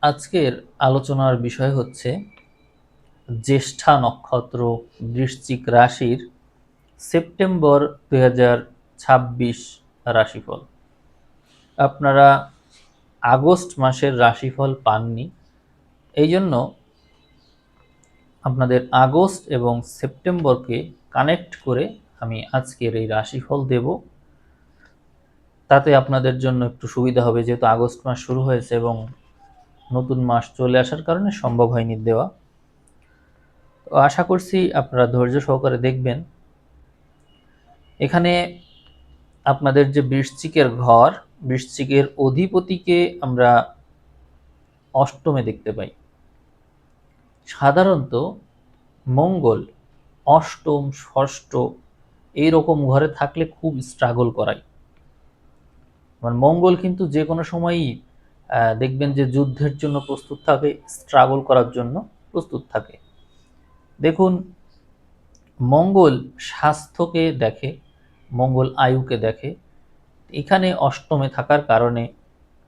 আজকের আলোচনার বিষয় হচ্ছে জ্যেষ্ঠা নক্ষত্র বৃশ্চিক রাশির সেপ্টেম্বর 2026 রাশিফল। আপনারা আগস্ট মাসের রাশিফল পাননি, এই জন্য আপনাদের আগস্ট এবং সেপ্টেম্বরকে কানেক্ট করে আমি আজকের এই রাশিফল দেব। তাতে আপনাদের জন্য একটু সুবিধা হবে, যেহেতু আগস্ট মাস শুরু হয়েছে এবং নতুন মাস চলে আসার কারণে সম্ভব হয়নি দেওয়া। তো আশা করছি আপনারা ধৈর্য সহকারে দেখবেন। এখানে আপনাদের যে বৃশ্চিকের ঘর, বৃশ্চিকের অধিপতিকে আমরা অষ্টমে দেখতে পাই। সাধারণত মঙ্গল অষ্টম, ষষ্ঠ এইরকম ঘরে থাকলে খুব স্ট্রাগল করায়। মানে মঙ্গল কিন্তু যে কোনো সময়ই দেখবেন যে যুদ্ধের জন্য প্রস্তুত থাকে, স্ট্রাগল করার জন্য প্রস্তুত থাকে। দেখুন, মঙ্গল স্বাস্থ্যকে দেখে, মঙ্গল আয়ুকে দেখে। এখানে অষ্টমে থাকার কারণে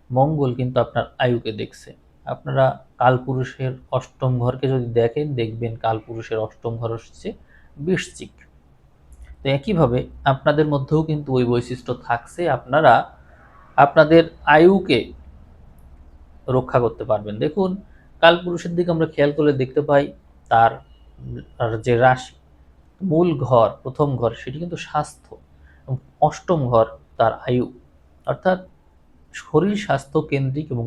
মঙ্গল কিন্তু আপনার আয়ুকে দেখছে। আপনারা কালপুরুষের অষ্টম ঘরকে যদি দেখেন, দেখবেন কালপুরুষের অষ্টম ঘর হচ্ছে বৃশ্চিক। তো একইভাবে আপনাদের মধ্যেও কিন্তু ওই বৈশিষ্ট্য থাকছে। আপনারা আপনাদের আয়ুকে রক্ষা করতে পারবেন। দেখুন, কালপুরুষের দিকে আমরা খেয়াল করলে দেখতে পাই তার যে রাশি, মূল ঘর, প্রথম ঘর সেটি কিন্তু স্বাস্থ্য, অষ্টম ঘর তার আয়ু, অর্থাৎ শরীর স্বাস্থ্য কেন্দ্রিক এবং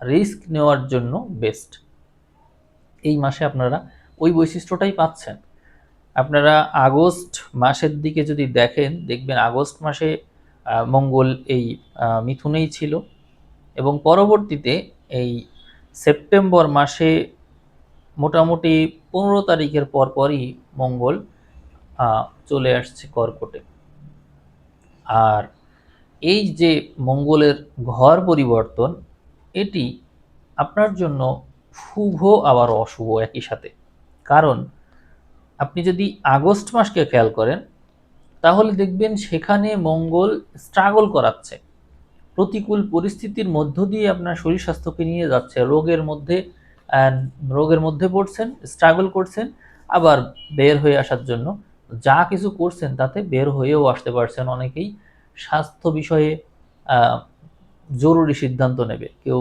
রিস্ক নেওয়ার জন্য বেস্ট। এই মাসে আপনারা ওই বৈশিষ্ট্যটাই পাচ্ছেন। আপনারা আগস্ট মাসের দিকে যদি দেখেন, দেখবেন আগস্ট মাসে মঙ্গল এই মিথুনেই ছিল এবং পরবর্তীতে এই সেপ্টেম্বর মাসে মোটামুটি 15 তারিখের পরপরই মঙ্গল চলে আসছে কর্কটে। আর এই যে মঙ্গলের ঘর পরিবর্তন, এটি আপনার জন্য শুভ আবার অশুভ একই সাথে। কারণ আপনি যদি আগস্ট মাসকে খেয়াল করেন, তাহলে দেখবেন সেখানে মঙ্গল স্ট্রাগল করাচ্ছে, প্রতিকূল পরিস্থিতির মধ্য দিয়ে আপনার শরীর স্বাস্থ্যকে নিয়ে যাচ্ছে, রোগের মধ্যে পড়ছেন, স্ট্রাগল করছেন, আবার বের হয়ে আসার জন্য যা কিছু করছেন তাতে বের হয়েও আসতে পারছেন। অনেকেই স্বাস্থ্য বিষয়ে জরুরি সিদ্ধান্ত নেবে, কেউ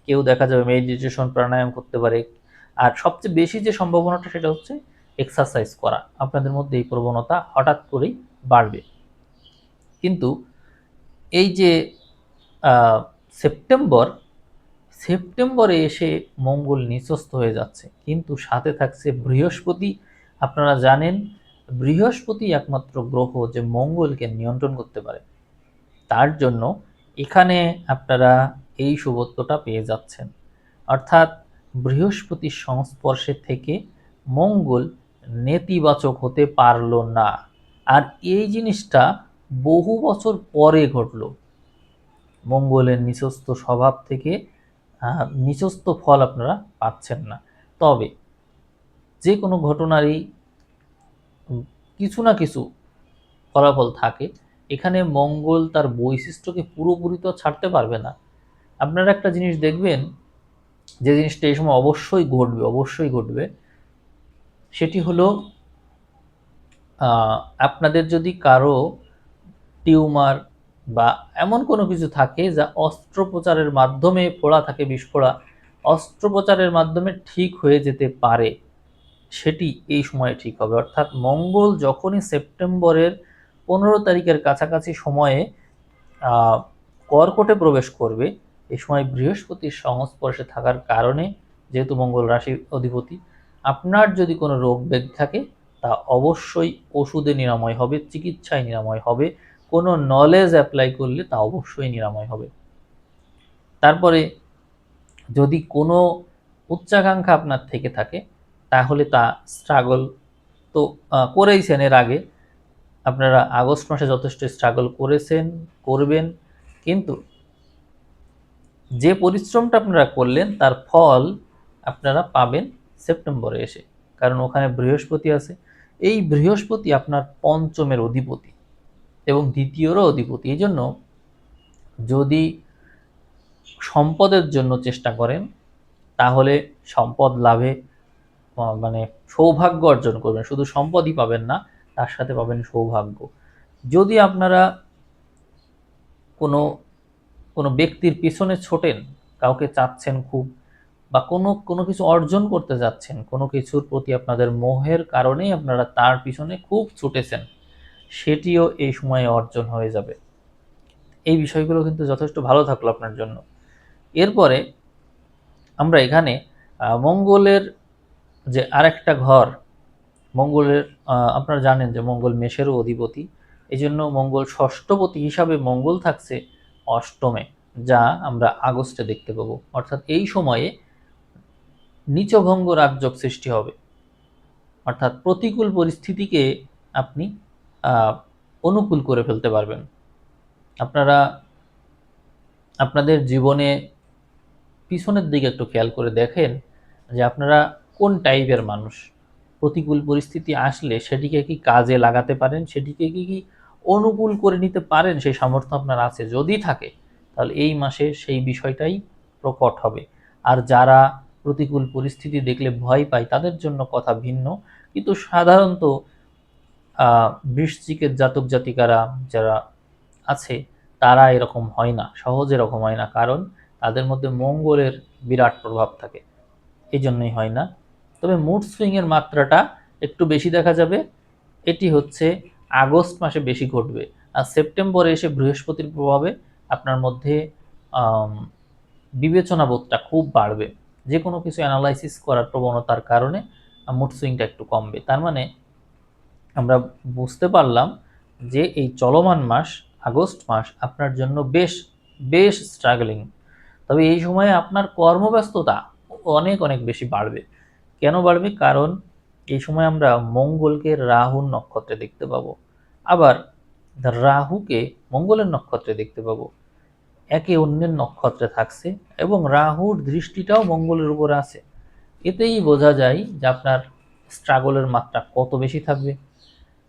কেউ দেখা যাবে মেডিটেশন, প্রাণায়াম করতে পারে। আর সবচেয়ে বেশি যে সম্ভাবনাটা সেটা হচ্ছে এক্সারসাইজ করা। আপনাদের মধ্যে এই প্রবণতা হঠাৎ করেই বাড়বে। কিন্তু এই যে সেপ্টেম্বরে এসে মঙ্গল নিচস্থ হয়ে যাচ্ছে, কিন্তু সাথে থাকছে বৃহস্পতি। আপনারা জানেন বৃহস্পতি একমাত্র গ্রহ যে মঙ্গলকে নিয়ন্ত্রণ করতে পারে। তার জন্য এখানে আপনারা এই শুভত্বটা পেয়ে যাচ্ছেন, অর্থাৎ বৃহস্পতির সংস্পর্শে থেকে মঙ্গল নেতিবাচক হতে পারল না। আর এই জিনিসটা বহু বছর পরে ঘটলো। মঙ্গলের নিচস্থ স্বভাব থেকে নিচস্থ ফল আপনারা পাচ্ছেন না। তবে যে কোনো ঘটনারই কিছু না কিছু ফলাফল থাকে। এখানে মঙ্গল তার বৈশিষ্ট্যকে পুরোপুরি তো ছাড়তে পারবে না। আপনারা একটা জিনিস দেখবেন, যে জিনিসটা এই সময় অবশ্যই ঘটবে, সেটি হলো আপনাদের যদি কারো টিউমার বা এমন কোনো কিছু থাকে যা অস্ত্রোপচারের মাধ্যমে ফোড়া থাকে, বিস্ফোড়া, অস্ত্রোপচারের মাধ্যমে ঠিক হয়ে যেতে পারে, সেটি এই সময়ে ঠিক হবে। অর্থাৎ মঙ্গল যখনই সেপ্টেম্বরের 15 তারিখের কাছাকাছি সময়ে কর্কটে প্রবেশ করবে, এই সময় বৃহস্পতির সংস্পর্শে থাকার কারণে, যেহেতু মঙ্গল রাশির অধিপতি, আপনার যদি কোনো রোগ ব্যাধি থাকে তা অবশ্যই ওষুধে নিরাময় হবে, চিকিৎসায় নিরাময় হবে, কোনো নলেজ অ্যাপ্লাই করলে তা অবশ্যই নিরাময় হবে। তারপরে যদি কোনো উচ্চাকাঙ্ক্ষা আপনার থেকে থাকে, তাহলে তা স্ট্রাগল তো করেইছেন এর আগে। আপনারা আগস্ট মাসে যথেষ্ট স্ট্রাগল করেছেন, করবেন, কিন্তু যে পরিশ্রমটা আপনারা করলেন তার ফল আপনারা পাবেন সেপ্টেম্বরে এসে। কারণ ওখানে বৃহস্পতি আছে। এই বৃহস্পতি আপনার পঞ্চমের অধিপতি এবং দ্বিতীয়রও অধিপতি। এই জন্য যদি সম্পদের জন্য চেষ্টা করেন, তাহলে সম্পদ লাভে মানে সৌভাগ্য অর্জন করবেন। শুধু সম্পদই পাবেন না, তার সাথে পাবেন সৌভাগ্য। যদি আপনারা কোনো কোনো ব্যক্তির পিছনে ছোটেন, কাউকে চাচ্ছেন খুব, বা কোনো কিছু অর্জন করতে যাচ্ছেন, কোনো কিছুর প্রতি আপনাদের মোহের কারণেই আপনারা তার পিছনে খুব ছুটেছেন, সেটিও এই সময়ে অর্জন হয়ে যাবে। এই বিষয়গুলো কিন্তু যথেষ্ট ভালো থাকলো আপনার জন্য। এরপরে আমরা এখানে মঙ্গলের যে আরেকটা ঘর, মঙ্গলের আপনারা জানেন যে মঙ্গল মেষেরও অধিপতি, এই জন্য মঙ্গল ষষ্ঠপতি হিসাবে মঙ্গল থাকছে অষ্টমে, যা আমরা আগস্টে দেখতে পাবো। অর্থাৎ এই সময়ে নীচভঙ্গ রাজযোগ সৃষ্টি হবে, অর্থাৎ প্রতিকূল পরিস্থিতিকে আপনি অনুকূল করে ফেলতে পারবেন। আপনারা আপনাদের জীবনে পিছনের দিকে একটু খেয়াল করে দেখেন যে আপনারা কোন টাইপের মানুষ। প্রতিকূল পরিস্থিতি আসলে সেটিকে কি কাজে লাগাতে পারেন, সেটিকে কি অনুকূল করে নিতে পারেন, সেই সামর্থ্য আপনার আছে। যদি থাকে তাহলে এই মাসে সেই বিষয়টাই প্রকট হবে। আর যারা প্রতিকূল পরিস্থিতি দেখলে ভয় পায়, তাদের জন্য কথা ভিন্ন। কিন্তু সাধারণত বৃশ্চিকের জাতক জাতিকারা যারা আছে, তারা এরকম হয় না, সহজে এরকম হয় না, কারণ তাদের মধ্যে মঙ্গলের বিরাট প্রভাব থাকে, এই জন্যই হয় না। তবে মুড সুইংয়ের মাত্রাটা একটু বেশি দেখা যাবে, এটি হচ্ছে আগস্ট মাসে বেশি ঘটবে। আর সেপ্টেম্বরে এসে বৃহস্পতির প্রভাবে আপনার মধ্যে বিবেচনা বোধটা খুব বাড়বে, যে কোনো কিছু অ্যানালাইসিস করার প্রবণতার কারণে মুড সুইংটা একটু কমবে। তার মানে আমরা বুঝতে পারলাম যে এই চলমান মাস আগস্ট মাস আপনার জন্য বেশ বেশ স্ট্রাগলিং। তবে এই সময়ে আপনার কর্মব্যস্ততা অনেক অনেক বেশি বাড়বে। কেন বাড়বে? কারণ এই সময় আমরা মঙ্গলকে রাহুর নক্ষত্রে দেখতে পাবো, আবার রাহুকে মঙ্গলের নক্ষত্রে দেখতে পাবো। একে অন্যের নক্ষত্রে থাকছে এবং রাহুর দৃষ্টিটাও মঙ্গলের উপরে আছে। এতেই বোঝা যায় যে আপনার স্ট্রাগলের মাত্রা কত বেশি থাকবে।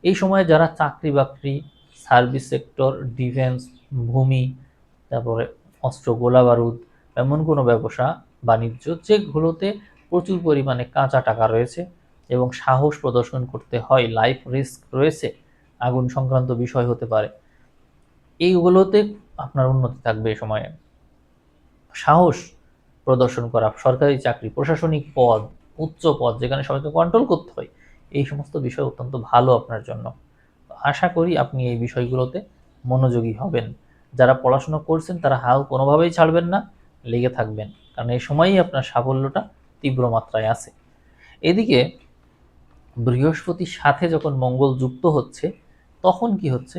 এই সময়ে যারা চাকরি বাকরি, সার্ভিস সেক্টর, ডিফেন্স, ভূমি, তারপরে অস্ত্র গোলা বারুদ, এমন কোনো ব্যবসা বাণিজ্য যেগুলোতে প্রচুর পরিমাণে কাঁচা টাকা রয়েছে এবং সাহস প্রদর্শন করতে হয়, লাইফ রিস্ক রয়েছে, আগুন সংক্রান্ত বিষয় হতে পারে, এইগুলোতে আপনার উন্নতি থাকবে। এই সময়ে সাহস প্রদর্শন করা, সরকারি চাকরি, প্রশাসনিক পদ, উচ্চ পদ যেখানে সবাইকে কন্ট্রোল করতে হয়, এই সমস্ত বিষয় অত্যন্ত ভালো আপনার জন্য। আশা করি আপনি এই বিষয়গুলোতে মনোযোগী হবেন। যারা পড়াশোনা করছেন তারা হাল কোনোভাবেই ছাড়বেন না, লেগে থাকবেন, কারণ এই সময়ই আপনার সাফল্যটা তীব্র মাত্রায় আছে। এদিকে বৃহস্পতির সাথে যখন মঙ্গল যুক্ত হচ্ছে, তখন কি হচ্ছে,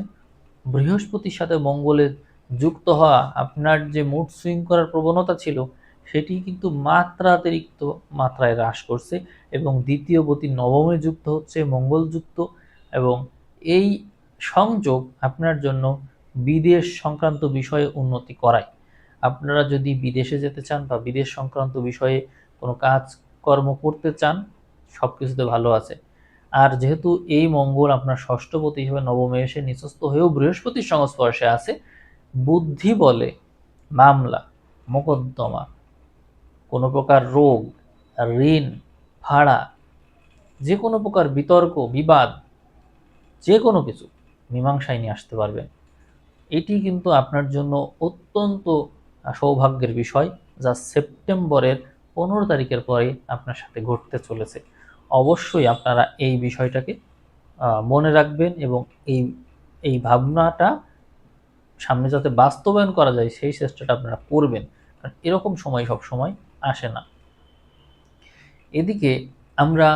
বৃহস্পতির সাথে মঙ্গলের যুক্ত হওয়া আপনার যে মুড সুইং করার প্রবণতা ছিল, সেটি কিন্তু মাত্রাতিরিক্ত মাত্রায় হ্রাস করছে এবং দ্বিতীয় গতি নবমে যুক্ত হচ্ছে, মঙ্গল যুক্ত। এবং এই সংযোগ আপনার জন্য বিদেশ সংক্রান্ত বিষয়ে উন্নতি করায়। আপনারা যদি বিদেশে যেতে চান বা বিদেশ সংক্রান্ত বিষয়ে কোনো কাজকর্ম করতে চান, সব কিছুতে ভালো আছে। আর যেহেতু এই মঙ্গল আপনার ষষ্ঠপতি হিসেবে নবমে এসে নিচস্থ হয়েও বৃহস্পতির সংস্পর্শে আছে, বুদ্ধি বলে মামলা, মোকদ্দমা, কোনো প্রকার রোগ, ঋণ, ভাড়া, যে কোনো প্রকার বিতর্ক বিবাদ, যে কোনো কিছু মীমাংসায় নিয়ে আসতে পারবেন। এটি কিন্তু আপনার জন্য অত্যন্ত সৌভাগ্যের বিষয়, যা সেপ্টেম্বরের 15 তারিখের পরে আপনার সাথে ঘটতে চলেছে। অবশ্যই আপনারা এই বিষয়টাকে মনে রাখবেন এবং এই এই ভাবনাটা সামনে যাতে বাস্তবায়ন করা যায় সেই চেষ্টাটা আপনারা করবেন, কারণ এরকম সময় সব সময় আসে না। এদিকে আমরা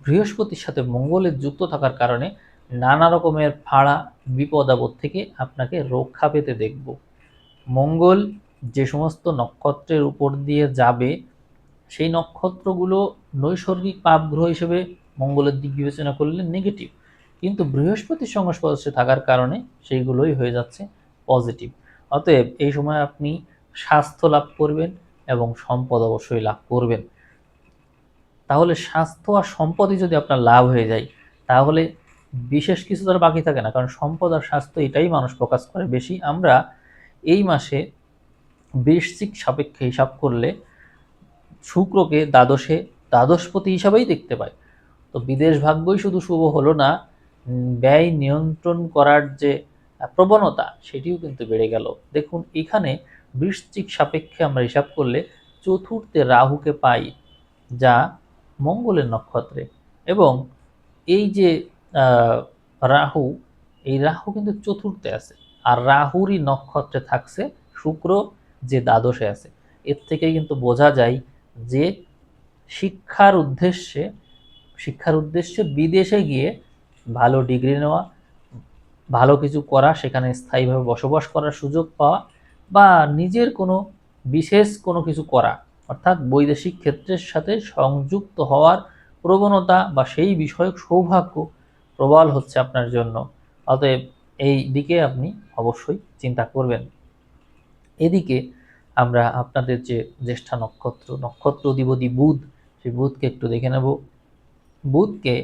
বৃহস্পতির সাথে মঙ্গলের যুক্ত থাকার কারণে নানা রকমের ফাড়া বিপদ আপদ থেকে আপনাকে রক্ষা পেতে দেখব। মঙ্গল যে সমস্ত নক্ষত্রের উপর দিয়ে যাবে, সেই নক্ষত্রগুলো নৈসর্গিক পাপগ্রহ হিসেবে মঙ্গলের দিক বিবেচনা করলে নেগেটিভ, কিন্তু বৃহস্পতির সংস্পর্শে থাকার কারণে সেইগুলোই হয়ে যাচ্ছে পজিটিভ। অতএব এই সময় আপনি স্বাস্থ্য লাভ করবেন এবং সম্পদ অবশ্যই লাভ করবেন। তাহলে স্বাস্থ্য আর সম্পদই যদি আপনার লাভ হয়ে যায়, তাহলে বিশেষ কিছু তো আর বাকি থাকে না, কারণ সম্পদ আর স্বাস্থ্য এটাই মানুষ ফোকাস করে বেশি। আমরা এই মাসে বৃশ্চিক সাপেক্ষে হিসাব করলে শুক্রকে দ্বাদশপতি হিসাবেই দেখতে পাই। তো বিদেশ ভাগ্যই শুধু শুভ হলো না, ব্যয় নিয়ন্ত্রণ করার যে প্রবণতা সেটিও কিন্তু বেড়ে গেল। দেখুন এখানে বৃশ্চিক সাপেক্ষে আমরা হিসাব করলে চতুর্থে রাহুকে পাই, যা মঙ্গলের নক্ষত্রে, এবং এই যে রাহু, এই রাহু কিন্তু চতুর্থে আছে, আর রাহুরই নক্ষত্রে থাকছে শুক্র, যে দ্বাদশে আছে। এর থেকেই কিন্তু বোঝা যায় যে শিক্ষার উদ্দেশ্যে বিদেশে গিয়ে ভালো ডিগ্রি নেওয়া, ভালো কিছু করা, সেখানে স্থায়ীভাবে বসবাস করার সুযোগ পাওয়া, বা নিজের কোনো বিশেষ কোনো কিছু করা, অর্থাৎ বৈদেশিক ক্ষেত্রের সাথে সংযুক্ত হওয়ার প্রবণতা বা সেই বিষয়ক সৌভাগ্য প্রবল হচ্ছে আপনার জন্য। অতএব এই দিকে আপনি অবশ্যই চিন্তা করবেন। এদিকে আমরা আপনাদের যে জ্যেষ্ঠা নক্ষত্র অধিপতি বুধ, সেই বুধকে একটু দেখে নেব। বুধকে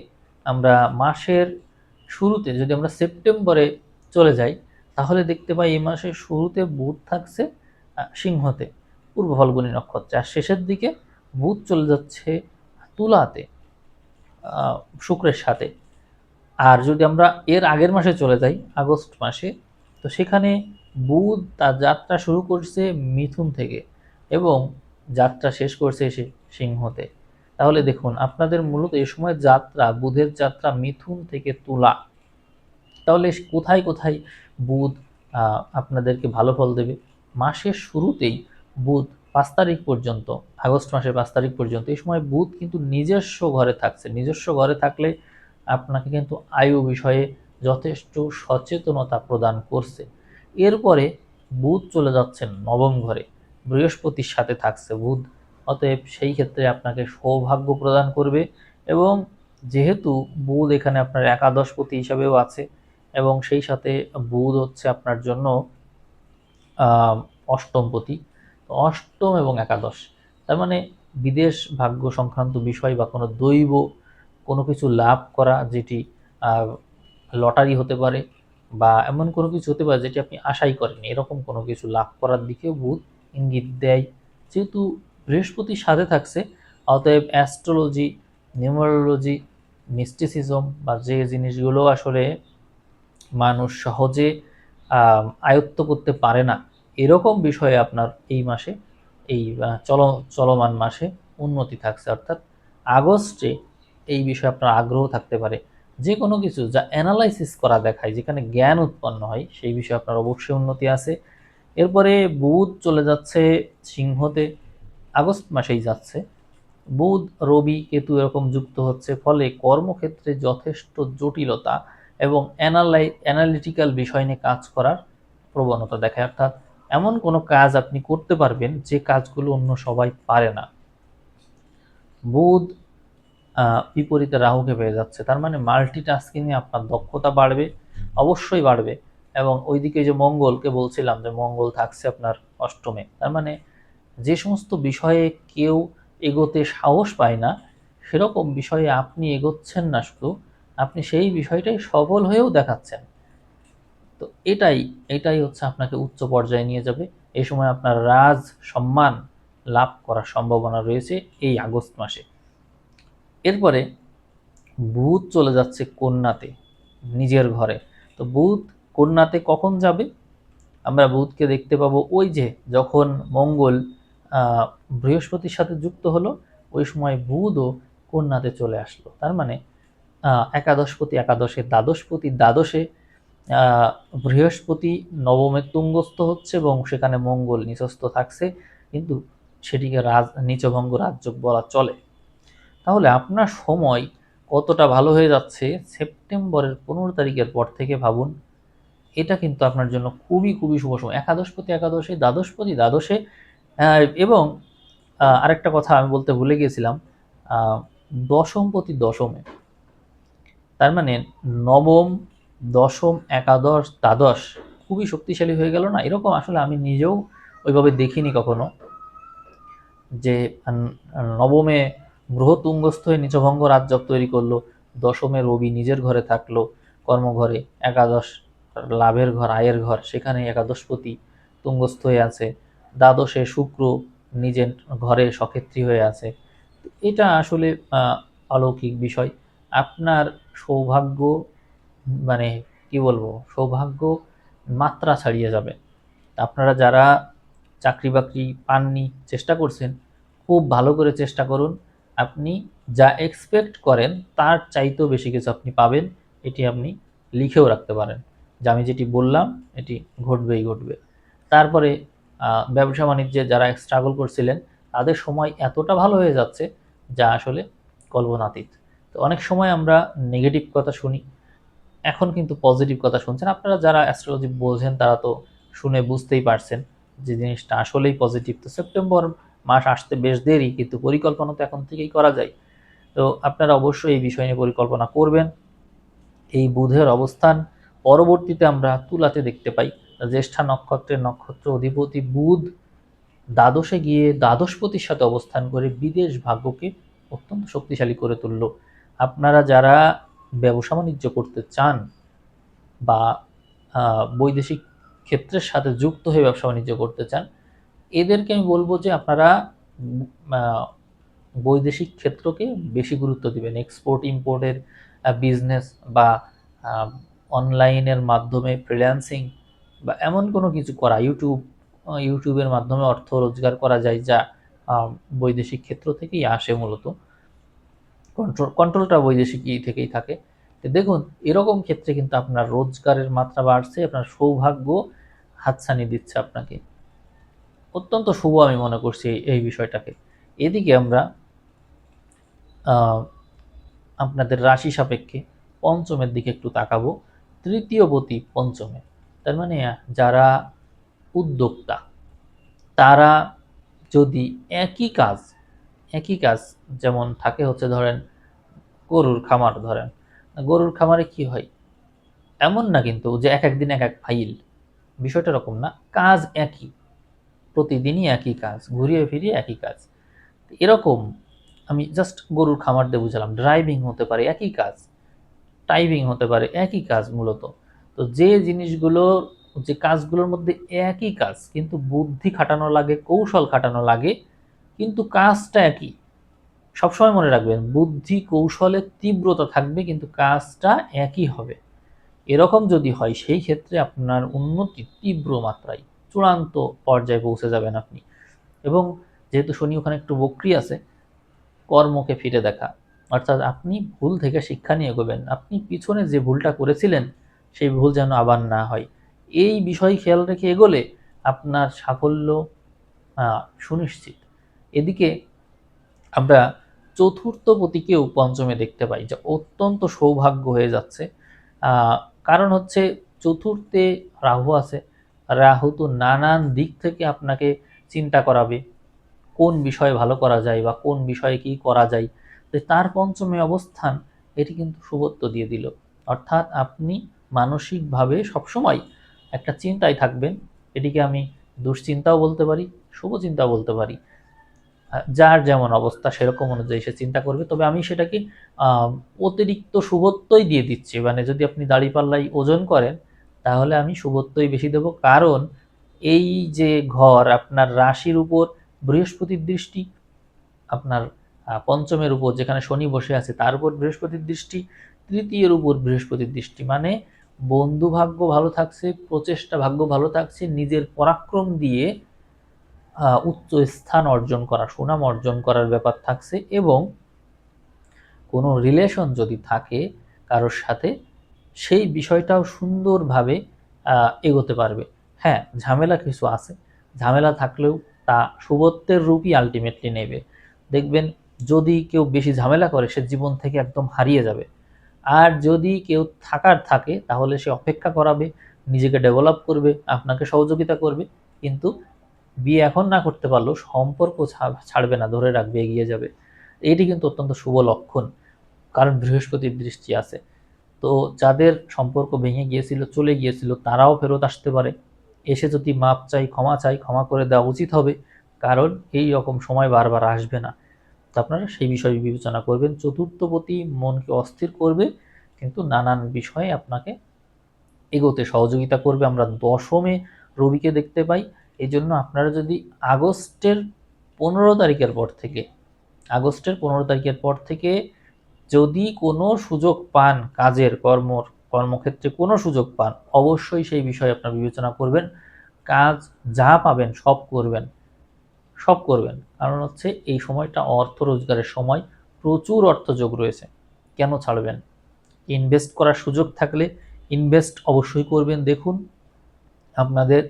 আমরা মাসের শুরুতে, যদি আমরা সেপ্টেম্বরে চলে যাই, তাহলে দেখতে পাই এই মাসের শুরুতে বুধ থাকছে সিংহতে, পূর্ব ফাল্গুনী নক্ষত্রে, আর শেষের দিকে বুধ চলে যাচ্ছে তুলাতে শুক্রের সাথে। আর যদি আমরা এর আগের মাসে চলে যাই, আগস্ট মাসে, তো সেখানে বুধ তার যাত্রা শুরু করছে মিথুন থেকে এবং যাত্রা শেষ করছে এসে সিংহতে। তাহলে দেখুন আপনাদের মূলত এই সময় যাত্রা, বুধের যাত্রা মিথুন থেকে তুলা। তাহলে কোথায় কোথায় বুধ আপনাদেরকে ভালো ফল দেবে? মাসের শুরুতেই বুধ 5 তারিখ পর্যন্ত, আগস্ট মাসের 5 তারিখ পর্যন্ত, এই সময় বুধ কিন্তু নিজস্ব ঘরে থাকছে। নিজস্ব ঘরে থাকলে আপনাকে কিন্তু আয়ু বিষয়ে যথেষ্ট সচেতনতা প্রদান করছে। এরপরে বুধ চলে যাচ্ছেন নবম ঘরে, বৃহস্পতির সাথে থাকছে বুধ, অতএব সেই ক্ষেত্রে আপনাকে সৌভাগ্য প্রদান করবে। এবং যেহেতু বুধ এখানে আপনার একাদশপতি হিসাবেও আছে, এবং সেই সাথে বুধ হচ্ছে আপনার জন্য অষ্টমপতি, অষ্টম এবং একাদশ, তার মানে বিদেশ ভাগ্য সংক্রান্ত বিষয় বা কোনো দৈব কোনো কিছু লাভ করা, যেটি লটারি হতে পারে বা এমন কোনো কিছু হতে পারে যেটি আপনি আশাই করেননি, এরকম কোনো কিছু লাভ করার দিকেও বুধ ইঙ্গিত দেয়। যেহেতু বৃহস্পতির সাথে থাকছে, অতএব অ্যাস্ট্রোলজি, নিউমারোলজি, মিস্টিসিজম বা যে জিনিসগুলো আসলে মানুষ সহজে আয়ত্ত করতে পারে না, এরকম বিষয়ে আপনার এই মাসে, এই চলমান মাসে উন্নতি থাকছে। অর্থাৎ আগস্টে এই বিষয়ে আপনার আগ্রহ থাকতে পারে। যে কোনো কিছু যা অ্যানালাইসিস করা দেখায়, যেখানে জ্ঞান উৎপন্ন হয়, সেই বিষয়ে আপনার অবশ্যই উন্নতি আছে। এরপরে বুধ চলে যাচ্ছে সিংহতে, আগস্ট মাসেই যাচ্ছে। বুধ, রবি, কেতু এরকম যুক্ত হচ্ছে, ফলে কর্মক্ষেত্রে যথেষ্ট জটিলতা এবং অ্যানালিটিক্যাল বিষয় নিয়ে কাজ করার প্রবণতা দেখায়। অর্থাৎ এমন কোনো কাজ আপনি করতে পারবেন যে কাজগুলো অন্য সবাই পারে না। বুধ বিপরীতে রাহুকে পেয়ে যাচ্ছে, তার মানে মাল্টিটাস্কিংয়ে আপনার দক্ষতা বাড়বে, অবশ্যই বাড়বে। এবং ওইদিকে যে মঙ্গলকে বলছিলাম যে মঙ্গল থাকছে আপনার অষ্টমে, তার মানে যে সমস্ত বিষয়ে কেউ এগোতে সাহস পায় না, সেরকম বিষয়ে আপনি এগোচ্ছেন না, শুধু আপনি সেই বিষয়টাই সফল হয়েও দেখাচ্ছেন। তো এটাই হচ্ছে আপনাকে উচ্চ পর্যায়ে নিয়ে যাবে। এই সময় আপনার রাজ সম্মান লাভ করার সম্ভাবনা রয়েছে এই আগস্ট মাসে। এরপরে বুধ চলে যাচ্ছে কন্যাতে, নিজের ঘরে। তো বুধ কন্যাতে কখন যাবে? আমরা বুধকে দেখতে পাবো ওই যে যখন মঙ্গল বৃহস্পতির সাথে যুক্ত হলো, ওই সময় বুধও কন্যাতে চলে আসলো। তার মানে একাদশপতি একাদশে, দ্বাদশপতি দ্বাদশে, বৃহস্পতি নবমে তুঙ্গস্থ হচ্ছে এবং সেখানে মঙ্গল নিচস্থ থাকছে, কিন্তু সেটিকে নিচভঙ্গ রাজযোগ বলা চলে। তাহলে আপনার সময় কতটা ভালো হয়ে যাচ্ছে সেপ্টেম্বরের 15 তারিখের পর থেকে ভাবুন। এটা কিন্তু আপনার জন্য খুবই খুবই শুভ সময়। একাদশপতি একাদশে, দ্বাদশপতি দ্বাদশে, এবং আরেকটা কথা আমি বলতে ভুলে গিয়েছিলাম, দশমপতি দশমে। তার মানে নবম, দশম, একাদশ, দ্বাদশ খুবই শক্তিশালী হয়ে গেল না? এরকম আসলে আমি নিজেও ওইভাবে দেখিনি কখনো, যে নবমে গ্রহ তুঙ্গস্থ হয়ে নিচভঙ্গ রাজযোগ তৈরি করলো, দশমে রবি নিজের ঘরে থাকলো, কর্মঘরে, একাদশ লাভের ঘর, আয়ের ঘর, সেখানে একাদশপতি তুঙ্গস্থ হয়ে আছে, দ্বাদশে শুক্র নিজের ঘরে সক্ষেত্রী হয়ে আছে। এটা আসলে অলৌকিক বিষয়। আপনার সৌভাগ্য, মানে কি বলবো, সৌভাগ্য মাত্রা ছাড়িয়ে যাবে। আপনারা যারা চাকরি বাকরি পাননি, চেষ্টা করছেন, খুব ভালো করে চেষ্টা করুন। আপনি যা এক্সপেক্ট করেন তার চাইতেও বেশি কিছু আপনি পাবেন, এটি আপনি লিখেও রাখতে পারেন যে আমি যেটি বললাম এটি ঘটবেই ঘটবে। তারপরে ব্যবসা বাণিজ্যে যারা স্ট্রাগল করছিলেন তাদের সময় এতটা ভালো হয়ে যাচ্ছে যা আসলে কল্পনাতীত। তো অনেক সময় আমরা নেগেটিভ কথা শুনি, এখন কিন্তু পজিটিভ কথা শুনছেন। আপনারা যারা অ্যাস্ট্রোলজি বোঝেন তারা তো শুনে বুঝতেই পারছেন যে জিনিসটা আসলেই পজিটিভ। তো সেপ্টেম্বর মাস আসতে বেশ দেরি, কিন্তু পরিকল্পনা তো এখন থেকেই করা যায়। তো আপনারা অবশ্যই এই বিষয় নিয়ে পরিকল্পনা করবেন। এই বুধের অবস্থান পরবর্তীতে আমরা তুলাতে দেখতে পাই। জ্যেষ্ঠা নক্ষত্রের নক্ষত্র অধিপতি বুধ দ্বাদশে গিয়ে দ্বাদশপতির সাথে অবস্থান করে বিদেশ ভাগ্যকে অত্যন্ত শক্তিশালী করে তুলল। আপনারা যারা ব্যবসা বাণিজ্য করতে চান বা বৈদেশিক ক্ষেত্রের সাথে যুক্ত হয়ে ব্যবসা বাণিজ্য করতে চান, এদেরকে আমি বলবো যে আপনারা বৈদেশিক ক্ষেত্রকে বেশি গুরুত্ব দিবেন। এক্সপোর্ট ইম্পোর্টের বিজনেস বা অনলাইনের মাধ্যমে ফ্রিল্যান্সিং বা এমন কোনো কিছু করা, ইউটিউবের মাধ্যমে অর্থ রোজগার করা যায় যা বৈদেশিক ক্ষেত্র থেকেই আসে। মূলত কন্ট্রোলটা বৈদেশিক থেকেই থাকে। তো দেখুন, এরকম ক্ষেত্রে কিন্তু আপনার রোজগারের মাত্রা বাড়ছে, আপনার সৌভাগ্য হাতছানি দিচ্ছে আপনাকে। অত্যন্ত শুভ আমি মনে করছি এই বিষয়টাকে। এদিকে আমরা আপনাদের রাশি সাপেক্ষে পঞ্চমের দিকে একটু তাকাবো। তৃতীয়পতি পঞ্চমে, তার মানে যারা উদ্যোক্তা তারা যদি একই কাজ যেমন থাকে, হচ্ছে ধরেন গরুর খামার, ধরেন গরুর খামারে কি হয়, এমন না কিন্তু যে এক একদিন এক এক ফাইল, বিষয়টা এরকম না। কাজ একই, প্রতিদিনই একই কাজ, ঘুরিয়ে ফিরিয়ে একই কাজ। এরকম আমি জাস্ট গরুর খামার দিয়ে বুঝালাম। ড্রাইভিং হতে পারে একই কাজ, টাইপিং হতে পারে একই কাজ মূলত। তো যে কাজগুলোর মধ্যে একই কাজ, কিন্তু বুদ্ধি খাটানো লাগে, কৌশল খাটানো লাগে, কিন্তু কাজটা একই। সবসময় মনে রাখবেন, বুদ্ধি কৌশলের তীব্রতা থাকবে কিন্তু কাজটা একই হবে। এরকম যদি হয় সেই ক্ষেত্রে আপনার উন্নতি তীব্র মাত্রায় চূড়ান্ত পর্যায়ে পৌঁছে যাবেন আপনি। এবং যেহেতু শনি ওখানে একটু বক্রি আছে, কর্মকে ফিরে দেখা, অর্থাৎ আপনি ভুল থেকে শিক্ষা নিয়ে এগোবেন। আপনি পিছনে যে ভুলটা করেছিলেন সেই ভুল যেন আবার না হয়, এই বিষয় খেয়াল রেখে এগোলে আপনার সাফল্য সুনিশ্চিত। এদিকে আমরা চতুর্থ পতিকেও পঞ্চমে দেখতে পাই, যা অত্যন্ত সৌভাগ্য হয়ে যাচ্ছে। কারণ হচ্ছে চতুর্থে রাহু আছে। রাহু তো নানান দিক থেকে আপনাকে চিন্তা করাবে কোন বিষয়ে ভালো করা যায় বা কোন বিষয়ে কি করা যায়। তো তার পঞ্চমে অবস্থান এটি কিন্তু শুভত্ব দিয়ে দিল। অর্থাৎ আপনি মানসিকভাবে সবসময় একটা চিন্তায় থাকবেন। এটিকে আমি দুশ্চিন্তাও বলতে পারি, শুভ চিন্তাও বলতে পারি। যার যেমন অবস্থা সেরকম অনুযায়ী সে চিন্তা করবে। তবে আমি সেটাকে অতিরিক্ত শুভত্বই দিয়ে দিচ্ছি। মানে যদি আপনি দাঁড়িপাল্লাই ওজন করেন তাহলে আমি শুভত্বই বেশি দেব। কারণ এই যে ঘর, আপনার রাশির উপর বৃহস্পতির দৃষ্টি, আপনার পঞ্চমের উপর যেখানে শনি বসে আছে তার উপর বৃহস্পতির দৃষ্টি, তৃতীয়ের উপর বৃহস্পতির দৃষ্টি, মানে বন্ধু ভাগ্য ভালো থাকছে, প্রচেষ্টা ভাগ্য ভালো থাকছে, নিজের পরাক্রম দিয়ে উচ্চ স্থান অর্জন করা, সুনাম অর্জন করার ব্যাপার থাকছে। এবং কোনো রিলেশন যদি থাকে কারোর সাথে, সেই বিষয়টাও সুন্দরভাবে এগোতে পারবে। হ্যাঁ, ঝামেলা কিছু আছে, ঝামেলা থাকলেও তা শুভত্বের রূপই আলটিমেটলি নেবে। দেখবেন যদি কেউ বেশি ঝামেলা করে সে জীবন থেকে একদম হারিয়ে যাবে। আর যদি কেউ থাকার থাকে তাহলে সে অপেক্ষা করাবে, নিজেকে ডেভেলপ করবে, আপনাকে সহযোগিতা করবে, কিন্তু বিয়ে এখন না করতে পারলেও সম্পর্ক ছাড়বে না, ধরে রাখবে, এগিয়ে যাবে। এটি কিন্তু অত্যন্ত শুভ লক্ষণ, কারণ বৃহস্পতির দৃষ্টি আছে। তো যাদের সম্পর্ক ভেঙে গিয়েছিল, চলে গিয়েছিল, তারাও ফেরত আসতে পারে। এসে যদি মাপ চাই, ক্ষমা চাই, ক্ষমা করে দেওয়া উচিত হবে, কারণ এই রকম সময় বারবার আসবে না। তো আপনারা সেই বিষয়ে বিবেচনা করবেন। চতুর্থপতি মনকে অস্থির করবে, কিন্তু নানান বিষয়ে আপনাকে এগোতে সহযোগিতা করবে। আমরা দশমে রবিকে দেখতে পাই, এই জন্য আপনারা যদি আগস্টের 15 তারিখের পর থেকে যদি কোনো সুযোগ পান, কাজের কর্মক্ষেত্রে কোনো সুযোগ পান, অবশ্যই সেই বিষয়ে আপনারা বিবেচনা করবেন। কাজ যা পাবেন সব করবেন। কারণ হচ্ছে এই সময়টা অর্থ রোজগারের সময়, প্রচুর অর্থ যোগ রয়েছে, কেন ছাড়বেন? ইনভেস্ট করার সুযোগ থাকলে ইনভেস্ট অবশ্যই করবেন। দেখুন আপনাদের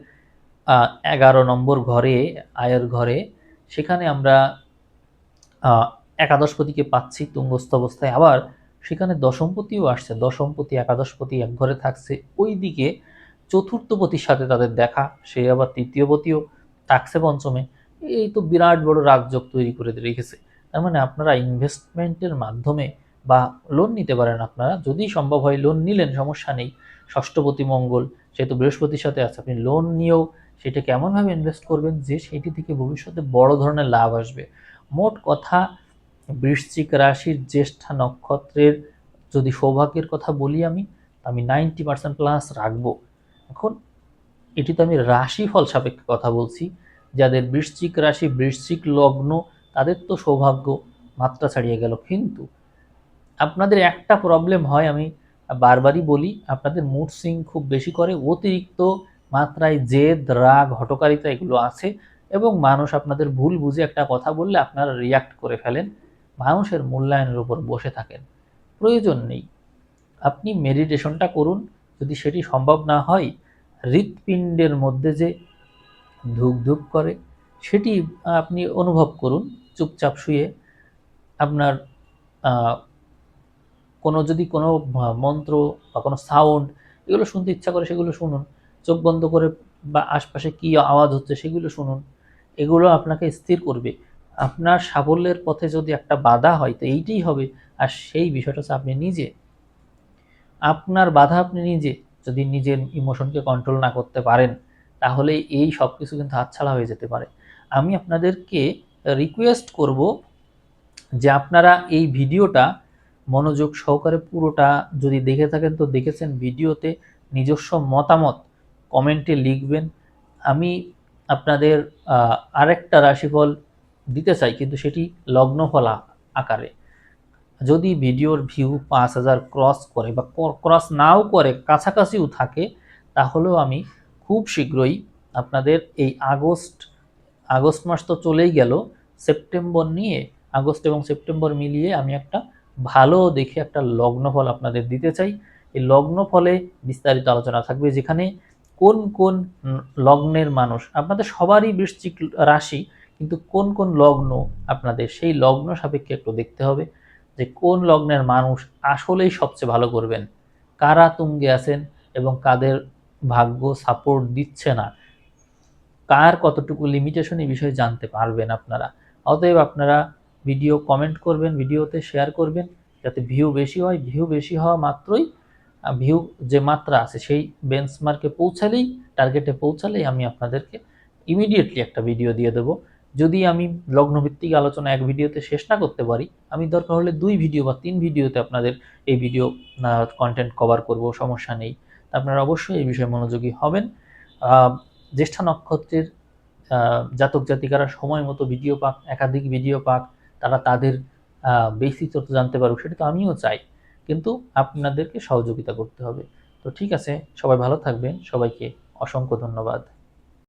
11 নম্বর ঘরে, আয়ের ঘরে, সেখানে আমরা একাদশপতিকে পাচ্ছি তুঙ্গস্থ অবস্থায়, আবার সেখানে দশমপতিও আসছে, দশমপতি একাদশপতি এক ঘরে থাকছে। ওইদিকে চতুর্থপতির সাথে তাদের দেখা, সে আবার তৃতীয়পতিও থাকছে পঞ্চমে। এই তো বিরাট বড় রাজযোগ তৈরি করে রেখেছে। তার মানে আপনারা ইনভেস্টমেন্টের মাধ্যমে বা লোন নিতে পারেন। আপনারা যদি সম্ভব হয় লোন নিলেন, সমস্যা নেই। ষষ্ঠপতি মঙ্গল যেহেতু বৃহস্পতির সাথে আছে, আপনি লোন নিয়েও সেটাকে এমনভাবে ইনভেস্ট করবেন যে সেটি থেকে ভবিষ্যতে বড় ধরনের লাভ আসবে। মোট কথা, বৃশ্চিক রাশির জ্যেষ্ঠা নক্ষত্রের যদি সৌভাগ্যের কথা বলি আমি 90% প্লাস রাখবো। এখন এটি তো আমি রাশিফল সাপেক্ষে কথা বলছি। যাদের বৃশ্চিক রাশি, বৃশ্চিক লগ্ন, তাদের তো সৌভাগ্য মাত্রা ছাড়িয়ে গেল। কিন্তু আপনাদের একটা প্রবলেম হয়, আমি বারবারই বলি, আপনাদের মুড সুইং খুব বেশি করে, অতিরিক্ত মাত্রায় জেদ, রাগ, হঠকারিতা এগুলো আছে, এবং মানুষ আপনাদের ভুল বুঝে একটা কথা বললে আপনারা রিয়াক্ট করে ফেলেন, মানুষের মূল্যায়নের উপর বসে থাকেন। প্রয়োজন নেই। আপনি মেডিটেশনটা করুন। যদি সেটি সম্ভব না হয়, হৃৎপিণ্ডের মধ্যে যে ধুক ধুক করে সেটি আপনি অনুভব করুন চুপচাপ শুয়ে। আপনার যদি কোনো মন্ত্র বা কোনো সাউন্ড এগুলো শুনতে ইচ্ছা করে সেগুলো শুনুন, চোখ বন্ধ করে, বা আশপাশে কী আওয়াজ হচ্ছে সেগুলো শুনুন। এগুলো আপনাকে স্থির করবে। আপনার সাফল্যের পথে যদি একটা বাধা হয় তো এইটাই হবে, আর সেই বিষয়টা হচ্ছে আপনি নিজে। আপনার বাধা আপনি নিজে। যদি নিজের ইমোশনকে কন্ট্রোল না করতে পারেন, তাহলে এই সব কিছু কিন্তু হাতছাড়া হয়ে যেতে পারে। আমি আপনাদেরকে রিকোয়েস্ট করব যে আপনারা এই ভিডিওটা মনোযোগ সহকারে পুরোটা যদি দেখে থাকেন তো দেখেছেন, ভিডিওতে নিজস্ব মতামত কমেন্টে লিখবেন। আমি আপনাদের আরেকটা রাশিফল দিতে চাই, কিন্তু সেটি লগ্নফল আকারে। যদি ভিডিওর ভিউ 5000 ক্রস করে বা ক্রস নাও করে, কাছাকাছিও থাকে, তাহলেও আমি খুব শীঘ্রই আপনাদের এই আগস্ট মাস তো চলেই গেল, সেপ্টেম্বর নিয়ে, আগস্ট এবং সেপ্টেম্বর মিলিয়ে আমি একটা ভালো দেখে একটা লগ্নফল আপনাদের দিতে চাই। এই লগ্নফলে বিস্তারিত আলোচনা থাকবে, যেখানে কোন কোন লগ্নের মানুষ, আপনাদের সবারই বৃশ্চিক রাশি, কিন্তু কোন কোন লগ্ন আপনাদের, সেই লগ্ন সাপেক্ষে একটু দেখতে হবে যে কোন লগ্নের মানুষ আসলেই সবচেয়ে ভালো করবেন, কারা তুঙ্গে আছেন এবং কাদের ভাগ্য সাপোর্ট দিচ্ছে না, কার কতটুকু লিমিটেশন, এই বিষয়ে জানতে পারবেন আপনারা। অতএব আপনারা ভিডিও কমেন্ট করবেন, ভিডিওতে শেয়ার করবেন, যাতে ভিউ বেশি হয়। ভিউ বেশি হওয়া মাত্রই, ভিউ যে মাত্রা আছে সেই বেঞ্চমার্কে পৌঁছালেই, টার্গেটে পৌঁছালেই আমি আপনাদেরকে ইমিডিয়েটলি একটা ভিডিও দিয়ে দেবো। যদি আমি লগ্নভিত্তিক আলোচনা এক ভিডিওতে শেষ না করতে পারি, আমি দরকার হলে 2 ভিডিও বা 3 ভিডিওতে আপনাদের এই ভিডিও কন্টেন্ট কভার করব, সমস্যা নেই। আপনারা অবশ্যই এই বিষয়ে মনোযোগী হবেন। জ্যেষ্ঠা নক্ষত্রের জাতক জাতিকারা সময় মতো ভিডিও পাক, একাধিক ভিডিও পাক, তারা তাদের বেসিক তথ্য জানতে পারুক, সেটা তো আমিও চাই, কিন্তু আপনাদেরকে সহযোগিতা করতে হবে। তো ঠিক আছে, সবাই ভালো থাকবেন, সবাইকে অসংখ্য ধন্যবাদ।